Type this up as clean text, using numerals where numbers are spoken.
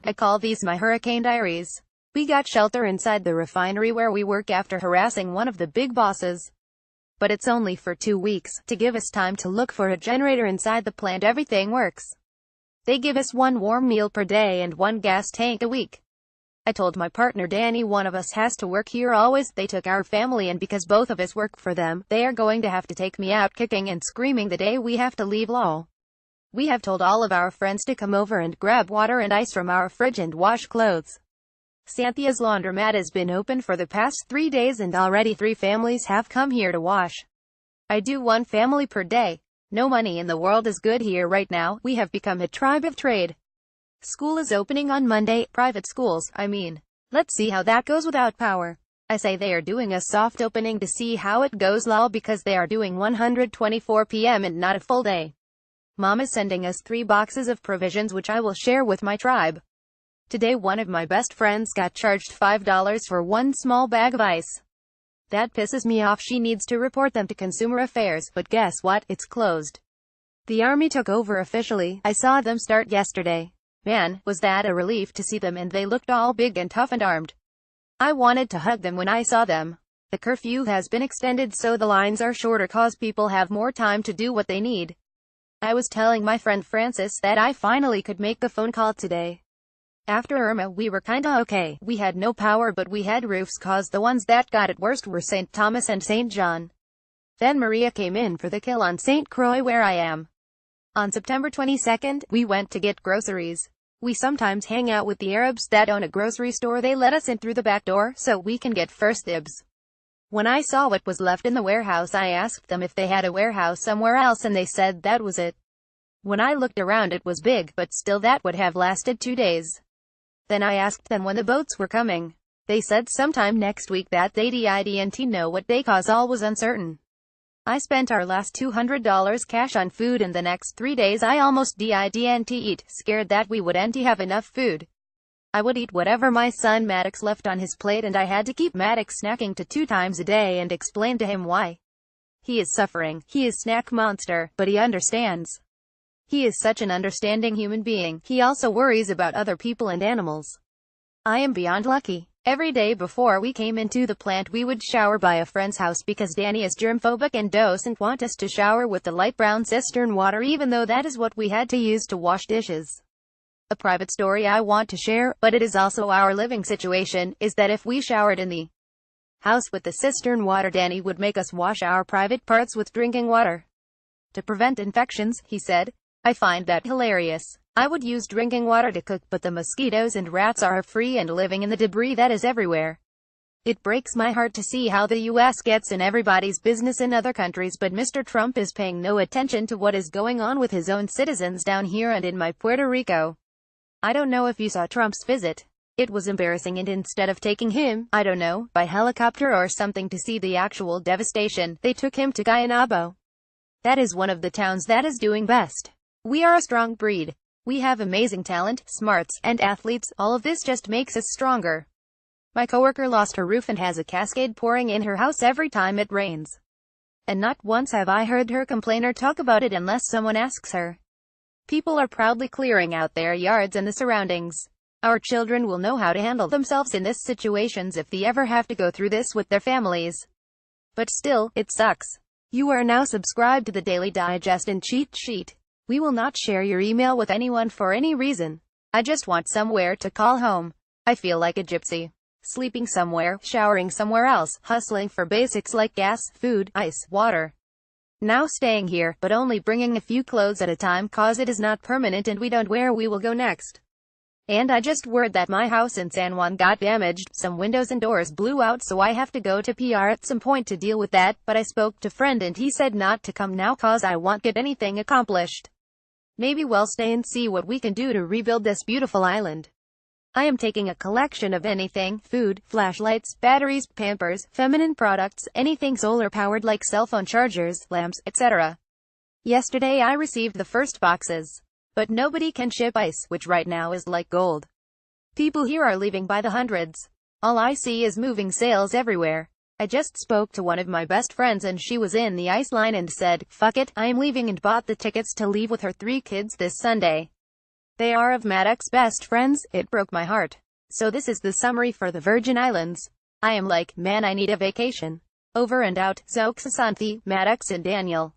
I call these my hurricane diaries. We got shelter inside the refinery where we work after harassing one of the big bosses. But it's only for 2 weeks, to give us time to look for a generator inside the plant. Everything works. They give us 1 warm meal per day and 1 gas tank a week. I told my partner Danny one of us has to work here always. They took our family, and because both of us work for them, they are going to have to take me out kicking and screaming the day we have to leave. Lol. We have told all of our friends to come over and grab water and ice from our fridge and wash clothes. Cynthia's laundromat has been open for the past 3 days and already 3 families have come here to wash. I do 1 family per day. No money in the world is good here right now. We have become a tribe of trade. School is opening on Monday, private schools, I mean. Let's see how that goes without power. I say they are doing a soft opening to see how it goes lol, because they are doing 124 p.m. and not a full day. Mom is sending us 3 boxes of provisions which I will share with my tribe. Today one of my best friends got charged $5 for 1 small bag of ice. That pisses me off. She needs to report them to Consumer Affairs, but guess what, it's closed. The army took over officially. I saw them start yesterday. Man, was that a relief to see them, and they looked all big and tough and armed. I wanted to hug them when I saw them. The curfew has been extended so the lines are shorter cause people have more time to do what they need. I was telling my friend Francis that I finally could make the phone call today. After Irma we were kinda okay. We had no power but we had roofs cause the ones that got it worst were St. Thomas and St. John. Then Maria came in for the kill on St. Croix where I am. On September 22nd, we went to get groceries. We sometimes hang out with the Arabs that own a grocery store. They let us in through the back door, so we can get first dibs. When I saw what was left in the warehouse, I asked them if they had a warehouse somewhere else and they said that was it. When I looked around it was big, but still that would have lasted 2 days. Then I asked them when the boats were coming. They said sometime next week that they didn't know what day cause all was uncertain. I spent our last $200 cash on food and the next 3 days I almost didn't eat, scared that we wouldn't have enough food. I would eat whatever my son Maddox left on his plate and I had to keep Maddox snacking 2 times a day and explain to him why. He is suffering, he is snack monster, but he understands. He is such an understanding human being. He also worries about other people and animals. I am beyond lucky. Every day before we came into the plant we would shower by a friend's house because Danny is germphobic and doesn't want us to shower with the light brown cistern water even though that is what we had to use to wash dishes. A private story I want to share, but it is also our living situation, is that if we showered in the house with the cistern water Danny would make us wash our private parts with drinking water. To prevent infections, he said. I find that hilarious. I would use drinking water to cook, but the mosquitoes and rats are free and living in the debris that is everywhere. It breaks my heart to see how the US gets in everybody's business in other countries, but Mr. Trump is paying no attention to what is going on with his own citizens down here and in my Puerto Rico. I don't know if you saw Trump's visit. It was embarrassing, and instead of taking him, I don't know, by helicopter or something to see the actual devastation, they took him to Guaynabo. That is one of the towns that is doing best. We are a strong breed. We have amazing talent, smarts, and athletes. All of this just makes us stronger. My coworker lost her roof and has a cascade pouring in her house every time it rains. And not once have I heard her complain or talk about it unless someone asks her. People are proudly clearing out their yards and the surroundings. Our children will know how to handle themselves in this situations if they ever have to go through this with their families. But still, it sucks. You are now subscribed to the Daily Digest and Cheat Sheet. We will not share your email with anyone for any reason. I just want somewhere to call home. I feel like a gypsy. Sleeping somewhere, showering somewhere else, hustling for basics like gas, food, ice, water. Now staying here, but only bringing a few clothes at a time cause it is not permanent and we don't where we will go next. And I just heard that my house in San Juan got damaged, some windows and doors blew out, so I have to go to PR at some point to deal with that, but I spoke to friend and he said not to come now cause I won't get anything accomplished. Maybe we'll stay and see what we can do to rebuild this beautiful island. I am taking a collection of anything, food, flashlights, batteries, Pampers, feminine products, anything solar powered like cell phone chargers, lamps, etc. Yesterday I received the first boxes. But nobody can ship ice, which right now is like gold. People here are leaving by the hundreds. All I see is moving sales everywhere. I just spoke to one of my best friends and she was in the ice line and said, "Fuck it, I'm leaving," and bought the tickets to leave with her 3 kids this Sunday. They are of Maddox's best friends. It broke my heart. So this is the summary for the Virgin Islands. I am like, man, I need a vacation. Over and out. Zoe, Xanthi, Maddox and Daniel.